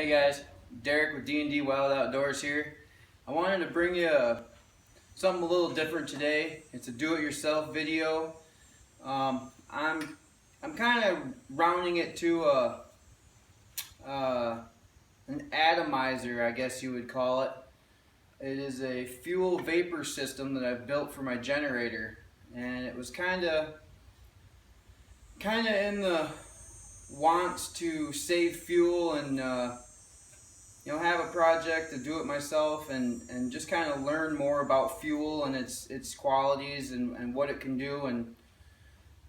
Hey guys, Derek with D&D Wild Outdoors here. I wanted to bring you something a little different today. It's a do-it-yourself video. I'm kind of rounding it to an atomizer, I guess you would call it. It is a fuel vapor system that I've built for my generator, and it was kind of in the wants to save fuel and have a project to do it myself and just kind of learn more about fuel and its qualities and what it can do and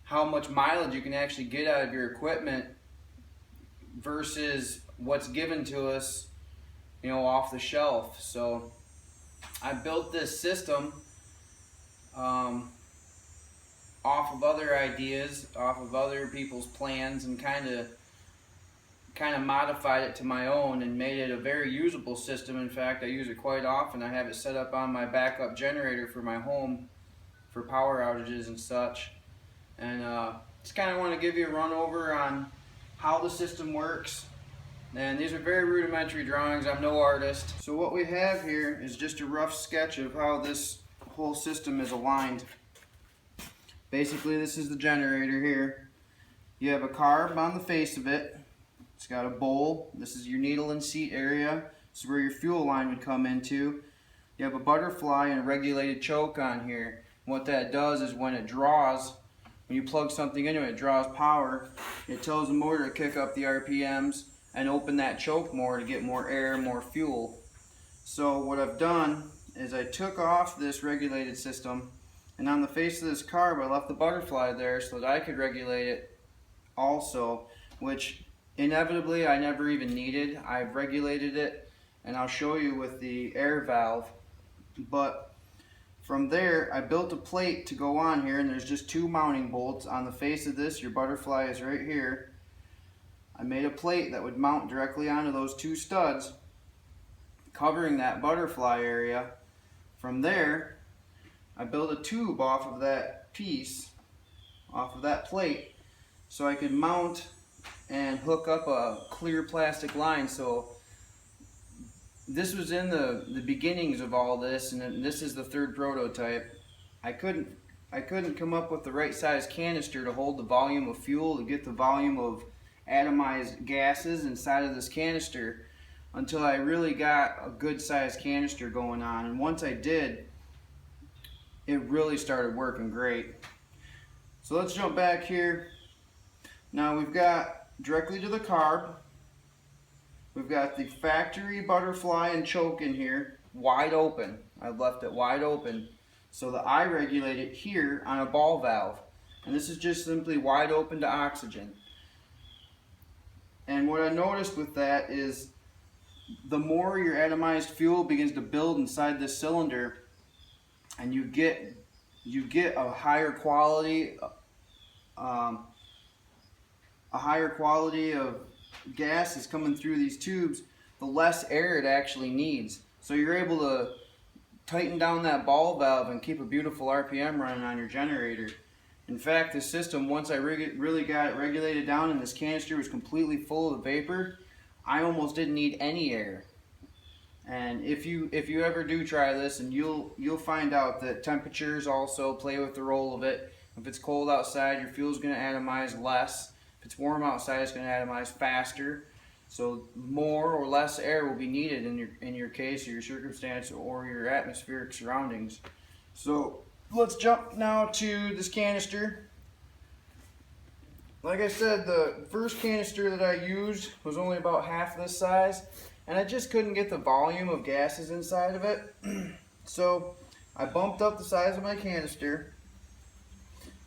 how much mileage you can actually get out of your equipment versus what's given to us, off the shelf. So I built this system off of other ideas, off of other people's plans, and kind of modified it to my own and made it a very usable system. In fact, I use it quite often. I have it set up on my backup generator for my home for power outages and such. And just kind of want to give you a run over on how the system works. And these are very rudimentary drawings. I'm no artist. So what we have here is just a rough sketch of how this whole system is aligned. Basically, this is the generator here. You have a carb on the face of it. It's got a bowl. This is your needle and seat area. This is where your fuel line would come into. You have a butterfly and a regulated choke on here. What that does is when it draws, when you plug something into it, it draws power. It tells the motor to kick up the RPMs and open that choke more to get more air, more fuel. So what I've done is I took off this regulated system, and on the face of this carb I left the butterfly there so that I could regulate it also, which inevitably I never even needed. I've regulated it, and I'll show you with the air valve. But from there I built a plate to go on here, and there's just two mounting bolts on the face of this. Your butterfly is right here. I made a plate that would mount directly onto those two studs, covering that butterfly area. From there I built a tube off of that piece, off of that plate, so I could mount and hook up a clear plastic line. So this was in the beginnings of all this, and this is the third prototype. I couldn't come up with the right size canister to hold the volume of fuel, to get the volume of atomized gases inside of this canister, until I really got a good size canister going on. And once I did, it really started working great. So let's jump back here. Now we've got directly to the carb, we've got the factory butterfly and choke in here, wide open. I've left it wide open so that I regulate it here on a ball valve. And this is just simply wide open to oxygen. And what I noticed with that is the more your atomized fuel begins to build inside this cylinder, and you get a higher quality of gases coming through these tubes, the less air it actually needs. So you're able to tighten down that ball valve and keep a beautiful RPM running on your generator. In fact, this system, once I really got it regulated down and this canister was completely full of vapor, I almost didn't need any air. And if you ever do try this, and you'll find out that temperatures also play with the role of it. If it's cold outside, your fuel's going to atomize less. If it's warm outside, it's going to atomize faster. So more or less air will be needed in your case, or your circumstance, or your atmospheric surroundings. So let's jump now to this canister. Like I said, the first canister that I used was only about half this size, and I just couldn't get the volume of gases inside of it. So I bumped up the size of my canister,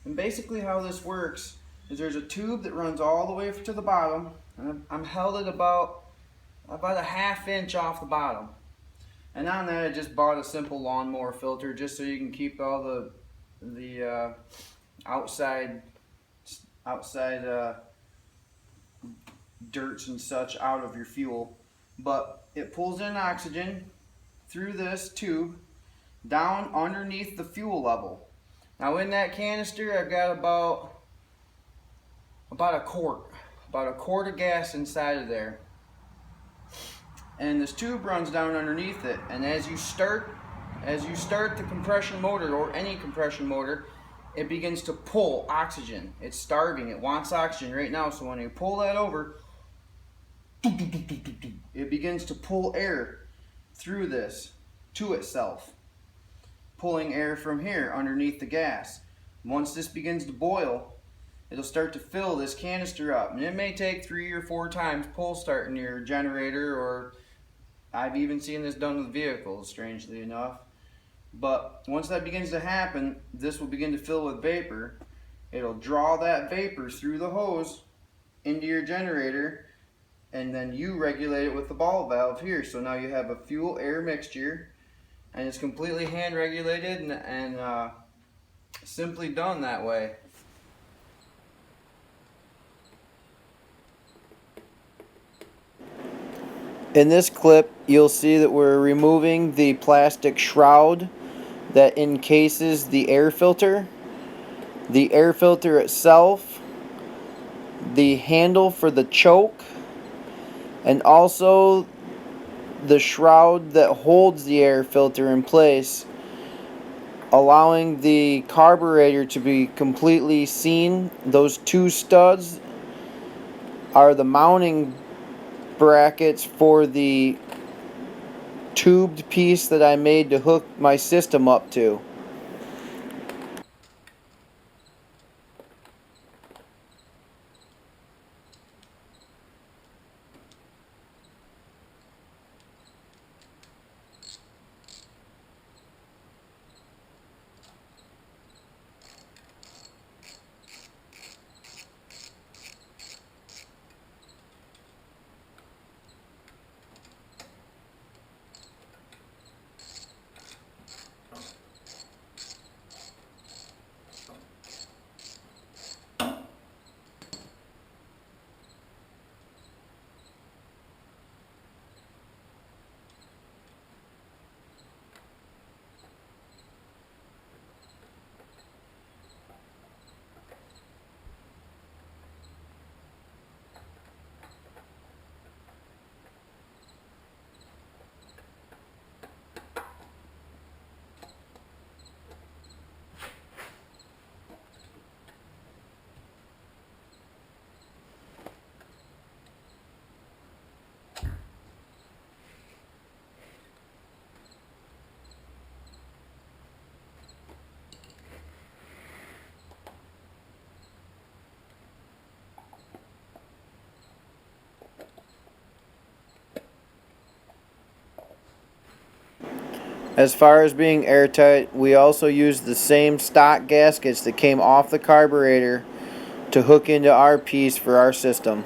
and basically how this works is there's a tube that runs all the way to the bottom, and I'm held at about a ½ inch off the bottom. And on that I just bought a simple lawnmower filter, just so you can keep all the outside dirts and such out of your fuel. But it pulls in oxygen through this tube down underneath the fuel level. Now in that canister I've got about a quart of gas inside of there. and this tube runs down underneath it, and as you start the compression motor, or any compression motor, it begins to pull oxygen. It's starving, it wants oxygen right now, so when you pull that over, it begins to pull air through this to itself, pulling air from here underneath the gas. Once this begins to boil, it'll start to fill this canister up, and it may take 3 or 4 times pull starting your generator, or I've even seen this done with vehicles, strangely enough. But once that begins to happen, this will begin to fill with vapor. It'll draw that vapor through the hose into your generator, and then you regulate it with the ball valve here. So now you have a fuel air mixture, and it's completely hand regulated and simply done that way. In this clip, you'll see that we're removing the plastic shroud that encases the air filter itself, the handle for the choke, and also the shroud that holds the air filter in place, allowing the carburetor to be completely seen. Those 2 studs are the mounting brackets for the tubed piece that I made to hook my system up to. As far as being airtight, we also use the same stock gaskets that came off the carburetor to hook into our piece for our system.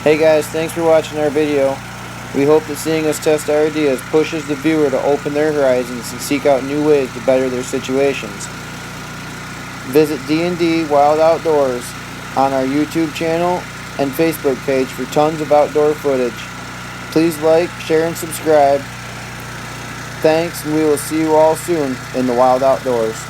Hey guys, thanks for watching our video. We hope that seeing us test our ideas pushes the viewer to open their horizons and seek out new ways to better their situations. Visit D&D Wild Outdoors on our YouTube channel and Facebook page for tons of outdoor footage. Please like, share, and subscribe. Thanks, and we will see you all soon in the Wild Outdoors.